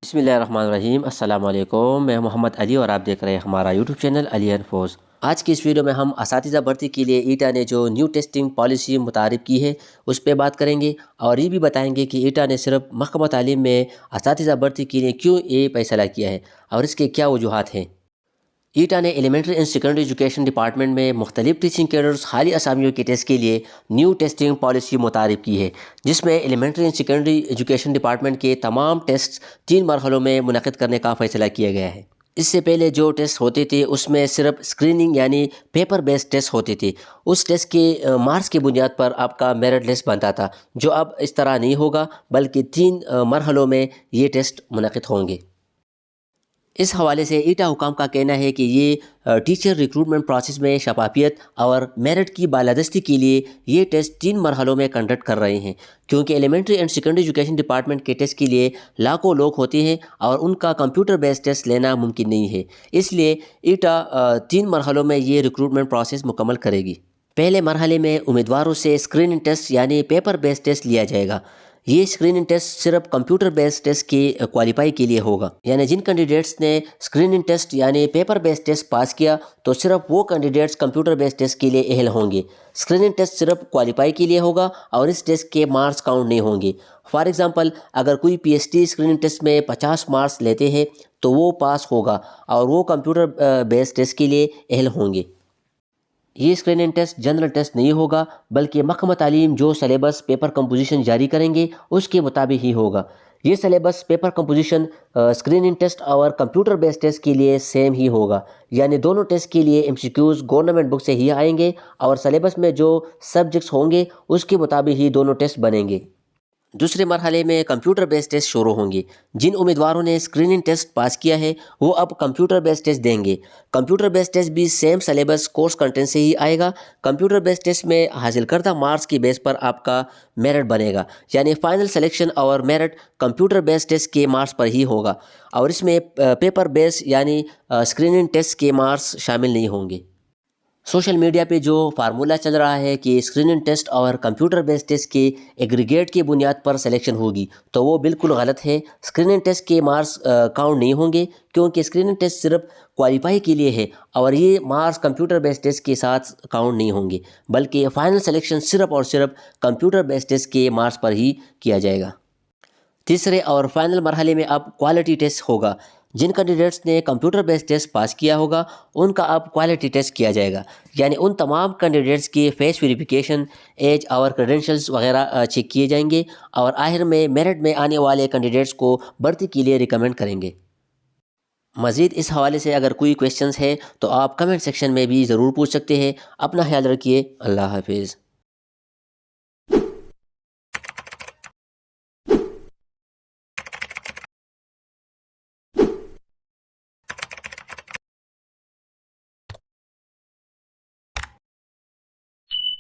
बिस्मिल्लाहिर्रहमानिर्रहीम। अस्सलाम वालेकुम। मैं मोहम्मद अली और आप देख रहे हैं हमारा यूट्यूब चैनल अली इन्फोस। आज की इस वीडियो में हम असातिज़ा भर्ती के लिए ईटा ने जो न्यू टेस्टिंग पॉलिसी मुतारिफ की है उस पर बात करेंगे और ये भी बताएंगे कि ईटा ने सिर्फ महकमा तालीम में असातिज़ा भर्ती के लिए क्यों ये फैसला किया है और इसके क्या वजूहात हैं। ईटा ने elementary and secondary education department में मुख्तलिफ टीचिंग कैडर्स हाली असामियों के टेस्ट के लिए न्यू टेस्टिंग पॉलिसी मुतारिफ की है, जिसमें elementary and secondary education department के तमाम टेस्ट 3 मरहलों में मुनक़िद करने का फ़ैसला किया गया है। इससे पहले जो टेस्ट होते थे उसमें सिर्फ स्क्रीनिंग यानी पेपर बेस्ड टेस्ट होते थे। उस टेस्ट के मार्क्स की बुनियाद पर आपका मेरिट लिस्ट बनता था, जो अब इस तरह नहीं होगा बल्कि 3 मरहलों में ये टेस्ट मुनक़िद होंगे। इस हवाले से ईटा हुकाम का कहना है कि ये टीचर रिक्रूटमेंट प्रोसेस में शफाफियत और मेरिट की बालादस्ती के लिए ये टेस्ट 3 मरहलों में कंडक्ट कर रहे हैं, क्योंकि elementary and secondary education department के टेस्ट के लिए लाखों लोग होते हैं और उनका कंप्यूटर बेस्ड टेस्ट लेना मुमकिन नहीं है। इसलिए ईटा 3 मरहलों में ये रिक्रूटमेंट प्रोसेस मुकम्मल करेगी। पहले मरहले में उम्मीदवारों से स्क्रीनिंग टेस्ट यानी पेपर बेस्ड टेस्ट लिया जाएगा। ये स्क्रीनिंग टेस्ट सिर्फ कंप्यूटर बेस्ड टेस्ट के क्वालिफाई के लिए होगा, यानी जिन कैंडिडेट्स ने स्क्रीनिंग टेस्ट यानी पेपर बेस्ड टेस्ट पास किया तो सिर्फ वो कैंडिडेट्स कंप्यूटर बेस्ड टेस्ट के लिए अहल होंगे। स्क्रीनिंग टेस्ट सिर्फ क्वालिफाई के लिए होगा और इस टेस्ट के मार्क्स काउंट नहीं होंगे। फॉर एग्जांपल, अगर कोई पीएचडी स्क्रीनिंग टेस्ट में 50 मार्क्स लेते हैं तो वो पास होगा और वो कंप्यूटर बेस्ड टेस्ट के लिए अहल होंगे। ये स्क्रीनिंग टेस्ट जनरल टेस्ट नहीं होगा, बल्कि महकमा तालीम जो सिलेबस पेपर कंपोजिशन जारी करेंगे उसके मुताबिक ही होगा। ये syllabus paper composition screening test और कंप्यूटर बेस्ड टेस्ट के लिए सेम ही होगा, यानी दोनों टेस्ट के लिए एमसीक्यूज़ गवर्नमेंट बुक से ही आएंगे और सिलेबस में जो सब्जेक्ट्स होंगे उसके मुताबिक ही दोनों टेस्ट बनेंगे। दूसरे मरहले में कंप्यूटर बेस्ड टेस्ट शुरू होंगे। जिन उम्मीदवारों ने स्क्रीनिंग टेस्ट पास किया है वो अब कंप्यूटर बेस्ड टेस्ट देंगे। कंप्यूटर बेस्ड टेस्ट भी सेम सिलेबस कोर्स कंटेंट से ही आएगा। कंप्यूटर बेस्ड टेस्ट में हासिल करदा मार्क्स की बेस पर आपका मेरिट बनेगा, यानी फाइनल सिलेक्शन और मेरिट कंप्यूटर बेस्ड टेस्ट के मार्क्स पर ही होगा और इसमें पेपर बेस्ड यानी स्क्रीनिंग टेस्ट के मार्क्स शामिल नहीं होंगे। सोशल मीडिया पे जो फार्मूला चल रहा है कि स्क्रीनिंग टेस्ट और कंप्यूटर बेस्ड टेस्ट के एग्रीगेट की बुनियाद पर सिलेक्शन होगी, तो वो बिल्कुल गलत है। स्क्रीनिंग टेस्ट के मार्क्स काउंट नहीं होंगे, क्योंकि स्क्रीनिंग टेस्ट सिर्फ क्वालिफाई के लिए है और ये मार्क्स कंप्यूटर बेस्ड टेस्ट के साथ काउंट नहीं होंगे, बल्कि फाइनल सिलेक्शन सिर्फ और सिर्फ कंप्यूटर बेस्ड टेस्ट के मार्क्स पर ही किया जाएगा। तीसरे और फाइनल मरहले में अब क्वालिटी टेस्ट होगा। जिन कैंडिडेट्स ने कंप्यूटर बेस्ड टेस्ट पास किया होगा उनका अब क्वालिटी टेस्ट किया जाएगा, यानी उन तमाम कैंडिडेट्स की फेस वेरिफिकेशन, एज और क्रेडेंशियल्स वगैरह चेक किए जाएंगे और आखिर में मेरिट में आने वाले कैंडिडेट्स को भर्ती के लिए रिकमेंड करेंगे। मज़ीद इस हवाले से अगर कोई क्वेश्चंस है तो आप कमेंट सेक्शन में भी ज़रूर पूछ सकते हैं। अपना ख्याल रखिए। अल्लाह हाफिज़।